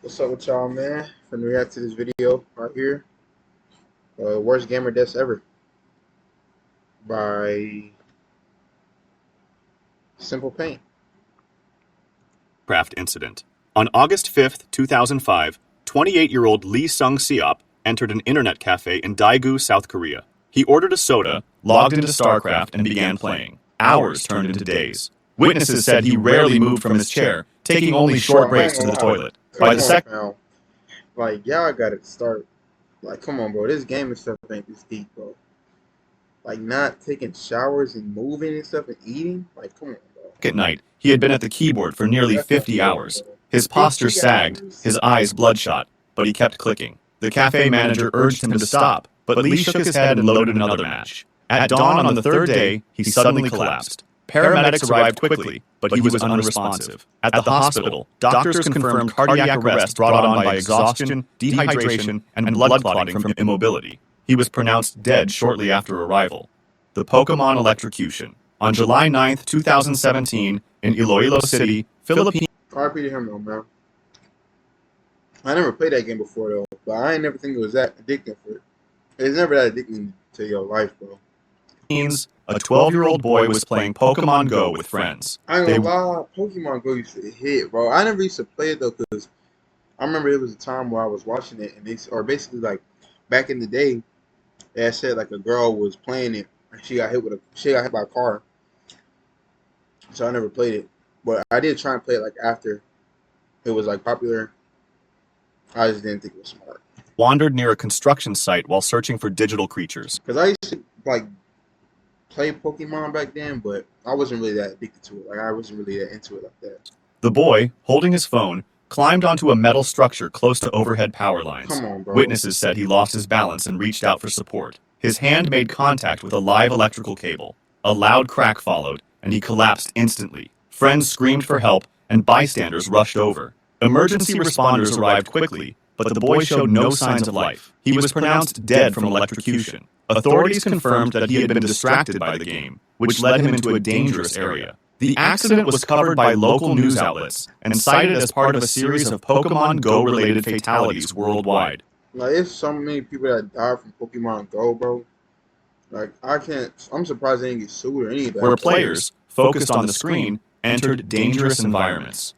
What's up with y'all, man? Finna react to this video right here. Worst gamer deaths ever by Simple Paint. Craft incident. On August 5th, 2005, 28-year-old Lee Sung-seop entered an internet cafe in Daegu, South Korea. He ordered a soda, logged into StarCraft, and began playing. Hours turned into days. Witnesses said he rarely moved from his chair, taking only short breaks to the toilet. By the second, Like, y'all gotta start. Like, come on, bro. This gaming stuff ain't this deep, bro. Like, not taking showers and moving and stuff and eating. Like, come on, bro. at night, he had been at the keyboard for nearly 50 hours. His posture sagged, his eyes bloodshot, but he kept clicking. The cafe manager urged him to stop, but Lee shook his head and loaded another match. At dawn on the third day, he suddenly collapsed. Paramedics arrived quickly, but he was unresponsive. At the hospital, doctors confirmed cardiac arrest brought on by exhaustion, dehydration, and blood clotting from immobility. He was pronounced dead shortly after arrival. The Pokemon electrocution. On July 9, 2017, in Iloilo City, Philippines. RP to him, though, man. I never played that game before, though, but I ain't never think it was that addicting for it. It's never that addicting to your life, bro. A 12-year-old boy was playing Pokemon Go with friends. I ain't gonna lie, Pokemon Go used to hit, bro. I never used to play it though, because I remember it was a time where I was watching it, and or basically like back in the day, they had said like a girl was playing it, and she got hit by a car. So I never played it, but I did try and play it like after it was like popular. I just didn't think it was smart. Wandered near a construction site while searching for digital creatures. Because I used to like play Pokemon back then, but I wasn't really that addicted to it. Like, I wasn't really that into it like that. The boy, holding his phone, climbed onto a metal structure close to overhead power lines. Come on, bro. Witnesses said he lost his balance and reached out for support. His hand made contact with a live electrical cable. A loud crack followed, and he collapsed instantly. Friends screamed for help, and bystanders rushed over. Emergency responders arrived quickly, but the boy showed no signs of life. He was pronounced dead from electrocution. Authorities confirmed that he had been distracted by the game, which led him into a dangerous area. The accident was covered by local news outlets and cited as part of a series of Pokemon Go-related fatalities worldwide. Like, there's so many people that died from Pokemon Go, bro. Like, I'm surprised they didn't get sued or anything. Where players, focused on the screen, entered dangerous environments.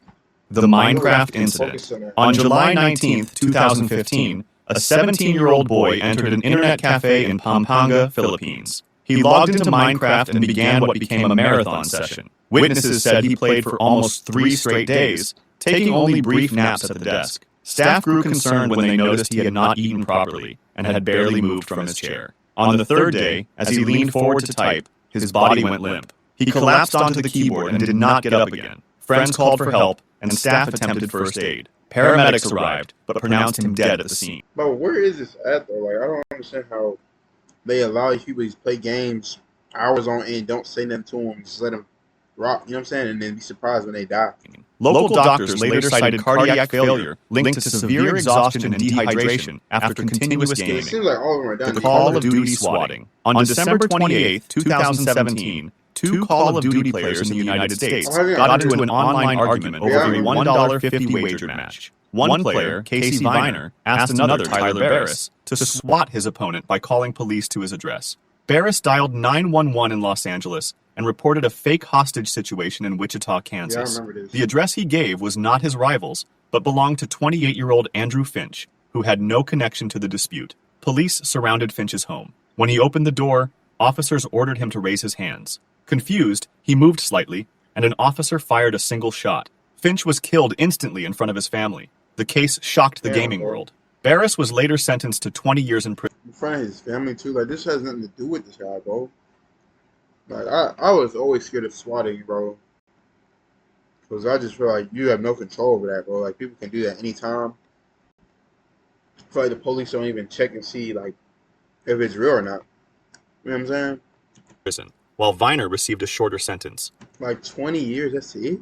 The Minecraft incident. On July 19, 2015, a 17-year-old boy entered an internet cafe in Pampanga, Philippines. He logged into Minecraft and began what became a marathon session. Witnesses said he played for almost 3 straight days, taking only brief naps at the desk. Staff grew concerned when they noticed he had not eaten properly and had barely moved from his chair. On the third day, as he leaned forward to type, his body went limp. He collapsed onto the keyboard and did not get up again. Friends called for help, and staff attempted first aid. Paramedics arrived, but pronounced him dead at the scene. But where is this at, though? Like, I don't understand how they allow these people to play games hours on end, don't say nothing to them, just let them rock, you know what I'm saying? And then be surprised when they die. Local doctors later cited cardiac failure linked to severe exhaustion and dehydration after continuous gaming. It seems like all of them are done. The Call of Duty swatting. On December 28, 2017, 2 Call of Duty players in the United States got into an online argument over a $1.50 wager match. One player, Casey Viner, asked another, Tyler Barris, to swat his opponent by calling police to his address. Barris dialed 911 in Los Angeles and reported a fake hostage situation in Wichita, Kansas. Yeah, I remember this. The address he gave was not his rival's, but belonged to 28-year-old Andrew Finch, who had no connection to the dispute. Police surrounded Finch's home. When he opened the door, officers ordered him to raise his hands. Confused, he moved slightly, and an officer fired a single shot. Finch was killed instantly in front of his family. The case shocked the gaming world. Barris was later sentenced to 20 years in prison. In front of his family, too. Like, this has nothing to do with this guy, bro. Like, I was always scared of swatting, bro. Because I just feel like you have no control over that, bro. Like, people can do that anytime. I feel like the police don't even check and see, like, if it's real or not. You know what I'm saying? Prison, while Viner received a shorter sentence. Like, 20 years, that's it?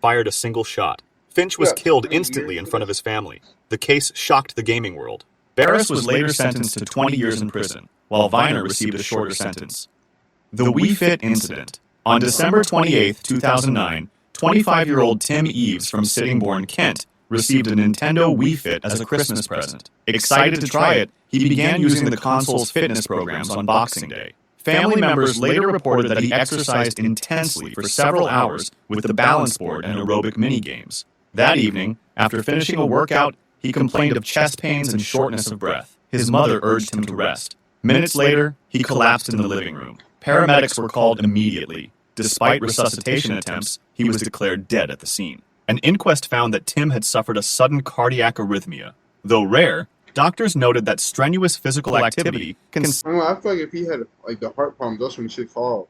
Fired a single shot. Finch was killed instantly in front of his family. The case shocked the gaming world. Barris was later sentenced to 20 years in prison, while Viner received a shorter sentence. The Wii Fit incident. On December 28, 2009, 25-year-old Tim Eves from Sittingbourne, Kent, received a Nintendo Wii Fit as a Christmas present. Excited to try it, he began using the console's fitness programs on Boxing Day. Family members later reported that he exercised intensely for several hours with the balance board and aerobic mini-games. That evening, after finishing a workout, he complained of chest pains and shortness of breath. His mother urged him to rest. Minutes later, he collapsed in the living room. Paramedics were called immediately. Despite resuscitation attempts, he was declared dead at the scene. An inquest found that Tim had suffered a sudden cardiac arrhythmia. Though rare, doctors noted that strenuous physical activity can... I feel like if he had like the heart problems, that's when he should call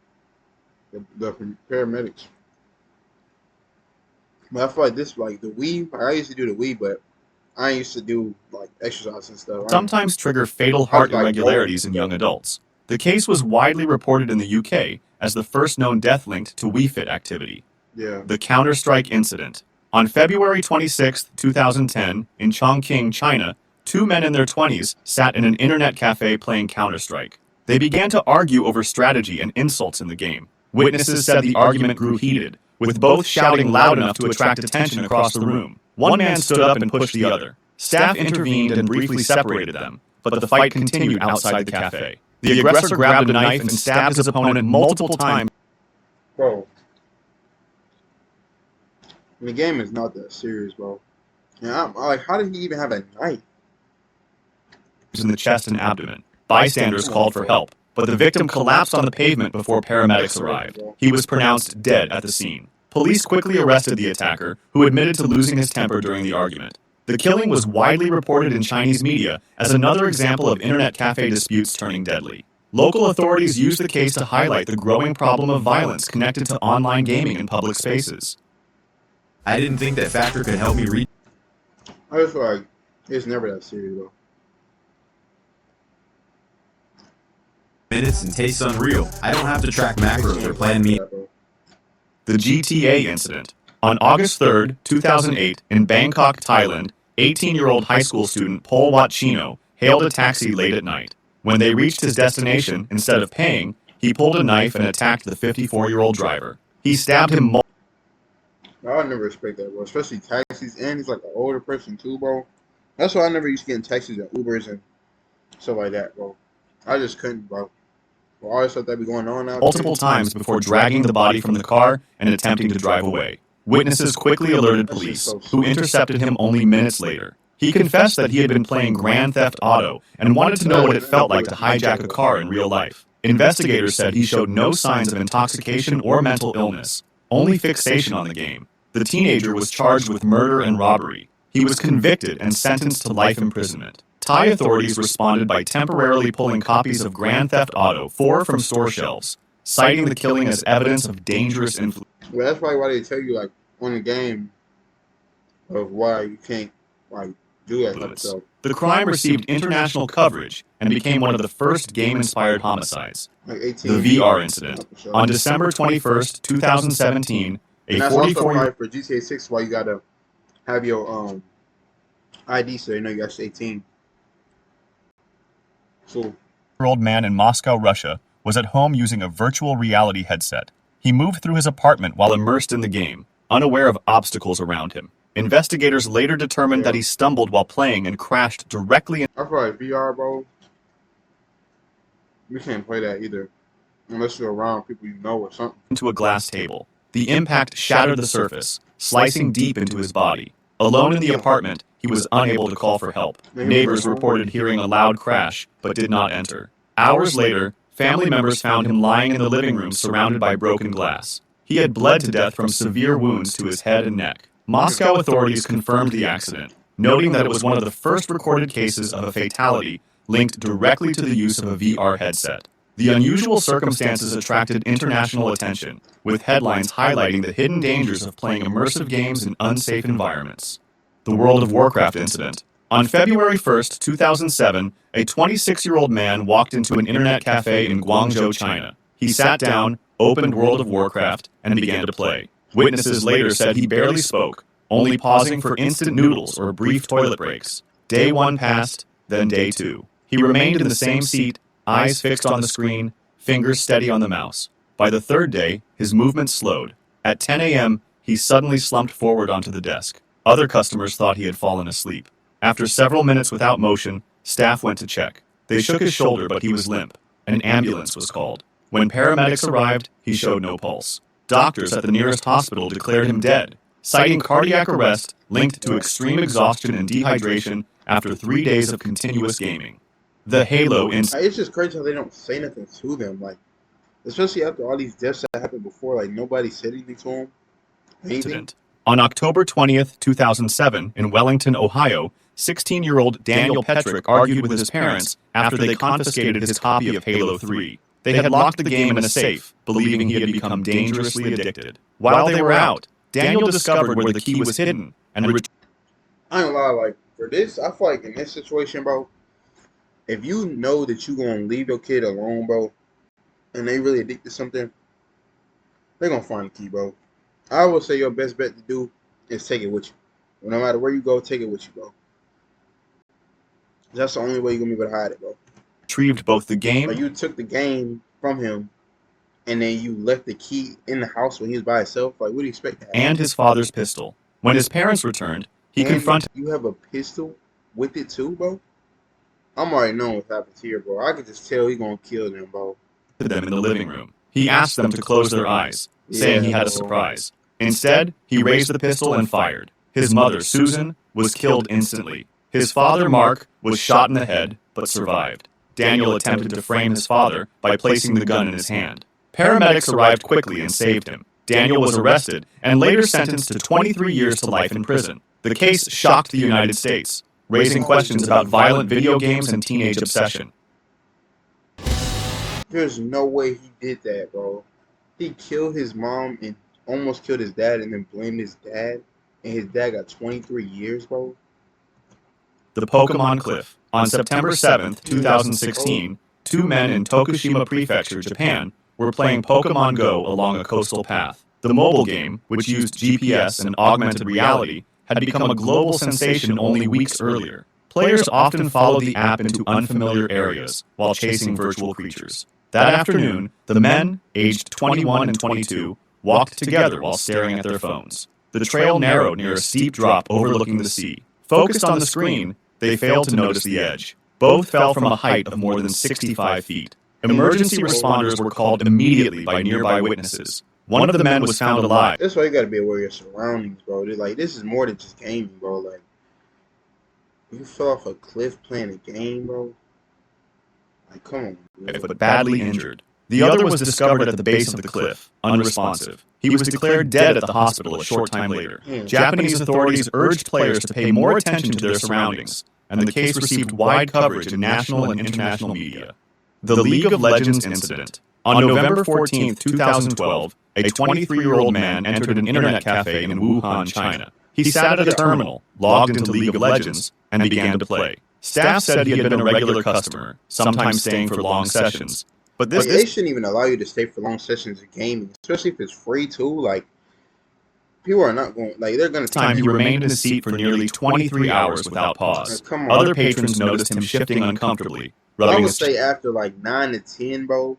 the paramedics. But I feel like this, like the Wii, I used to do the Wii, but I used to do like exercise and stuff. Sometimes trigger fatal heart irregularities in young adults. The case was widely reported in the UK as the first known death linked to Wii Fit activity. Yeah. The Counter-Strike incident. On February 26, 2010, in Chongqing, China, two men in their 20s sat in an internet cafe playing Counter-Strike. They began to argue over strategy and insults in the game. Witnesses said the argument grew heated, with both shouting loud enough to attract attention across the room. One man stood up and pushed the other. Staff intervened and briefly separated them, but the fight continued outside the cafe. The aggressor grabbed a knife and stabbed his opponent multiple times. Bro, the game is not that serious, bro. Yeah, I'm like, how did he even have a knife? In the chest and abdomen. Bystanders called for help, but the victim collapsed on the pavement before paramedics arrived. He was pronounced dead at the scene. Police quickly arrested the attacker, who admitted to losing his temper during the argument. The killing was widely reported in Chinese media as another example of internet cafe disputes turning deadly. Local authorities used the case to highlight the growing problem of violence connected to online gaming in public spaces. I didn't think that factor could help me read. I just feel like it's never that serious, though. Minutes and tastes unreal. I don't have to track macros or plan me. The GTA incident. On August 3, 2008, in Bangkok, Thailand, 18-year-old high school student Pol Wat Chino hailed a taxi late at night. When they reached his destination, instead of paying, he pulled a knife and attacked the 54-year-old driver. He stabbed him I would never respect that, bro. Especially taxis, and he's like an older person too, bro. That's why I never used to get in taxis and Ubers and stuff like that, bro. I just couldn't, bro. For all this stuff that be going on out multiple times before dragging the body from the car and attempting to drive away. Witnesses quickly alerted police, who intercepted him only minutes later. He confessed that he had been playing Grand Theft Auto and wanted to know what it felt like to hijack a car in real life. Investigators said he showed no signs of intoxication or mental illness, only fixation on the game. The teenager was charged with murder and robbery. He was convicted and sentenced to life imprisonment. Thai authorities responded by temporarily pulling copies of Grand Theft Auto 4 from store shelves, citing the killing as evidence of dangerous influence. Well, that's probably why they tell you, like, on the game of why you can't, like, do that type of stuff. The crime received international coverage and became one of the first game-inspired homicides. Like 18. The VR incident. On December 21st, 2017, and that's also probably for GTA 6 why you gotta have your ID so they know you're actually 18. So, year-old man in Moscow, Russia, was at home using a virtual reality headset. He moved through his apartment while immersed in the game, unaware of obstacles around him. Investigators later determined that he stumbled while playing and crashed directly in... I feel like VR, bro, you can't play that either unless you're around people you know or something. ...into a glass table. The impact shattered the surface, slicing deep into his body. Alone in the apartment, he was unable to call for help. Neighbors reported hearing a loud crash, but did not enter. Hours later, family members found him lying in the living room surrounded by broken glass. He had bled to death from severe wounds to his head and neck. Moscow authorities confirmed the accident, noting that it was one of the first recorded cases of a fatality linked directly to the use of a VR headset. The unusual circumstances attracted international attention, with headlines highlighting the hidden dangers of playing immersive games in unsafe environments. The World of Warcraft incident. On February 1, 2007, a 26-year-old man walked into an internet cafe in Guangzhou, China. He sat down, opened World of Warcraft, and began to play. Witnesses later said he barely spoke, only pausing for instant noodles or brief toilet breaks. Day 1 passed, then day 2. He remained in the same seat, eyes fixed on the screen, fingers steady on the mouse. By the third day, his movements slowed. At 10 a.m., he suddenly slumped forward onto the desk. Other customers thought he had fallen asleep. After several minutes without motion, staff went to check. They shook his shoulder, but he was limp. An ambulance was called. When paramedics arrived, he showed no pulse. Doctors at the nearest hospital declared him dead, citing cardiac arrest linked to extreme exhaustion and dehydration after 3 days of continuous gaming. The Halo incident. It's just crazy how they don't say nothing to them, like, especially after all these deaths that happened before. Like, nobody said anything to them. Anything. On October 20th, 2007, in Wellington, Ohio, 16-year-old Daniel Petrick argued with his parents after they confiscated his copy of Halo 3. They had locked the game in a safe, believing he had become dangerously addicted. While they were out, Daniel discovered where the key was hidden and I ain't gonna lie, like, for this, I feel like in this situation, bro, if you know that you gonna leave your kid alone, bro, and they really addicted to something, they're gonna find the key, bro. I would say your best bet to do is take it with you. No matter where you go, take it with you, bro. That's the only way you're gonna be able to hide it, bro. retrieved both the game. Like, you took the game from him, and then you left the key in the house when he was by himself. Like, what do you expect to happen? And his father's pistol. When his parents returned, he confronted. You have a pistol with it too, bro? I'm already knowing what happens here, bro. I could just tell he's gonna kill them, bro. Them in the living room. He asked them to close their eyes, saying he had a surprise. Instead, he raised the pistol and fired. His mother, Susan, was killed instantly. His father, Mark, was shot in the head, but survived. Daniel attempted to frame his father by placing the gun in his hand. Paramedics arrived quickly and saved him. Daniel was arrested and later sentenced to 23 years to life in prison. The case shocked the United States, raising questions about violent video games and teenage obsession. There's no way he did that, bro. He killed his mom and almost killed his dad and then blamed his dad, and his dad got 23 years, bro. The Pokemon Cliff. On September 7th, 2016, two men in Tokushima Prefecture, Japan, were playing Pokemon Go along a coastal path. The mobile game, which used GPS and augmented reality, had become a global sensation only weeks earlier. Players often followed the app into unfamiliar areas while chasing virtual creatures. That afternoon, the men, aged 21 and 22, walked together while staring at their phones. The trail narrowed near a steep drop overlooking the sea. Focused on the screen, they failed to notice the edge. Both fell from a height of more than 65 feet. Emergency responders were called immediately by nearby witnesses. One of the men was found alive. That's why you gotta be aware of your surroundings, bro. Like, this is more than just gaming, bro. Like, you fell off a cliff playing a game, bro. Like, come on, bro. But badly injured. The other was discovered at the base of the cliff, unresponsive. He was declared dead at the hospital a short time later. Japanese authorities urged players to pay more attention to their surroundings, and the case received wide coverage in national and international media. The League of Legends incident. On November 14, 2012, a 23-year-old man entered an internet cafe in Wuhan, China. He sat at a terminal, logged into League of Legends, and began to play. Staff said he had been a regular customer, sometimes staying for long sessions. But Like, they shouldn't even allow you to stay for long sessions of gaming, especially if it's free too. Like, people are not going, like, they're going to time he remained in his seat for nearly 23 hours without pause. Come on. Other patrons noticed him shifting uncomfortably, I rubbing would his say after like 9 to 10, bro,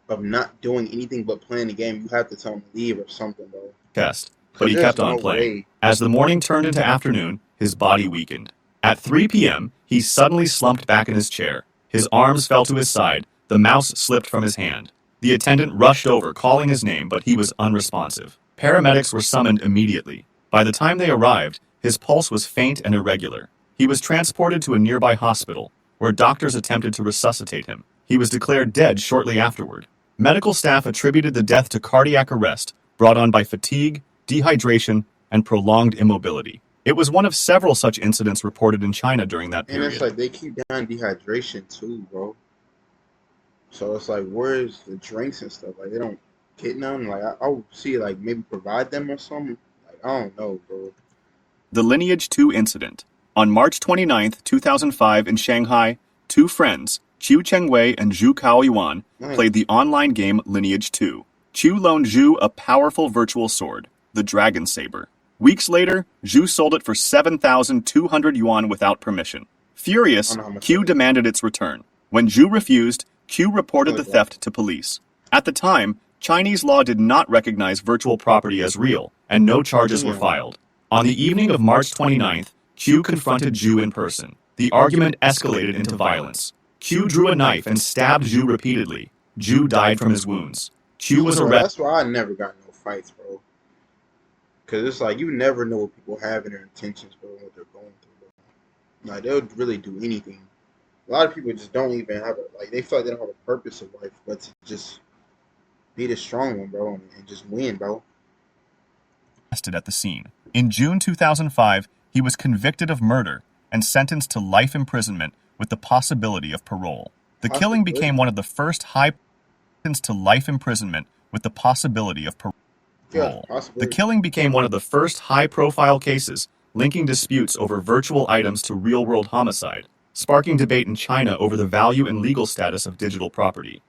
of not doing anything but playing the game, you have to tell him to leave or something, bro. chest. But he There's kept on no playing. way. As the morning turned into afternoon, his body weakened. At 3 p.m., he suddenly slumped back in his chair. His arms fell to his side. The mouse slipped from his hand. The attendant rushed over, calling his name, but he was unresponsive. Paramedics were summoned immediately. By the time they arrived, his pulse was faint and irregular. He was transported to a nearby hospital, where doctors attempted to resuscitate him. He was declared dead shortly afterward. Medical staff attributed the death to cardiac arrest, brought on by fatigue, dehydration, and prolonged immobility. It was one of several such incidents reported in China during that And period. it's like they keep down dehydration too, bro. So it's like, where's the drinks and stuff? Like, they don't get none. Like, I would see, like, maybe provide them or something. Like, I don't know, bro. The Lineage 2 incident. On March 29, 2005 in Shanghai, two friends, Qiu Chengwei and Zhu Kaoyuan, played the online game Lineage 2. Qiu loaned Zhu a powerful virtual sword, the Dragon Saber. Weeks later, Zhu sold it for 7,200 yuan without permission. Furious, Qiu demanded its return. When Zhu refused, Qiu reported the theft to police. At the time, Chinese law did not recognize virtual property as real, and no charges were filed. On the evening of March 29th, Q confronted Zhu in person. The argument escalated into violence. Q drew a knife and stabbed Zhu repeatedly. Zhu died from his wounds. Q was Bro, arrested. that's why I never got no fights, bro. Cause it's like you never know what people have in their intentions, bro, what they're going through, bro. Like they'll really do anything. A lot of people just don't even have it. Like they feel like they don't have a purpose of life, but to just be the strong one, bro, and just win, bro. At the scene. In June 2005, he was convicted of murder and sentenced to life imprisonment with the possibility of parole. The killing became one of the first sentenced to life imprisonment with the possibility of parole. The killing became one of the first high-profile cases linking disputes over virtual items to real-world homicide, sparking debate in China over the value and legal status of digital property.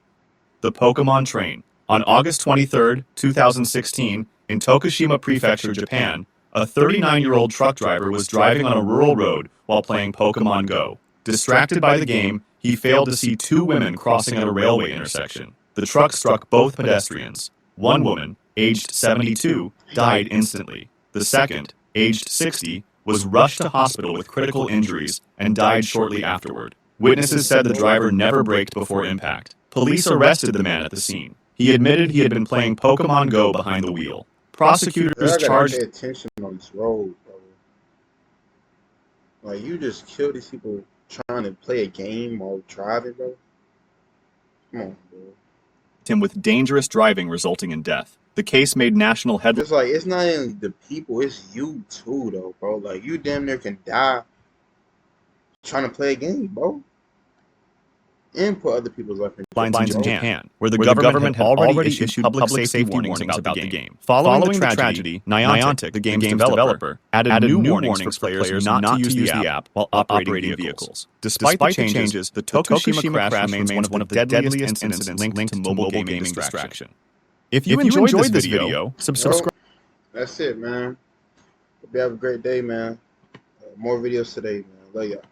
The Pokemon Train. On August 23, 2016, in Tokushima Prefecture, Japan, a 39-year-old truck driver was driving on a rural road while playing Pokemon Go. Distracted by the game, he failed to see two women crossing at a railway intersection. The truck struck both pedestrians. One woman, aged 72, died instantly. The second, aged 60, was rushed to hospital with critical injuries and died shortly afterward. Witnesses said the driver never braked before impact. Police arrested the man at the scene. He admitted he had been playing Pokemon Go behind the wheel. Prosecutors charged. Pay attention on this road, bro. Like you just kill these people trying to play a game while driving, bro. Come on, bro. Him with dangerous driving resulting in death. The case made national headlines. It's like it's not even the people, it's you too, though, bro. Like you damn near can die trying to play a game, bro. And put other people's life in Japan, where the government had already issued public safety warnings about the game. Following the tragedy, Niantic, the game's developer, added new warnings for players not to use the app while operating vehicles. Despite the changes, the Tokushima crash remains one of the deadliest incidents linked to mobile gaming distraction. If you enjoyed this video, subscribe. That's it, man. Hope you have a great day, man. More videos today, man. Love y'all.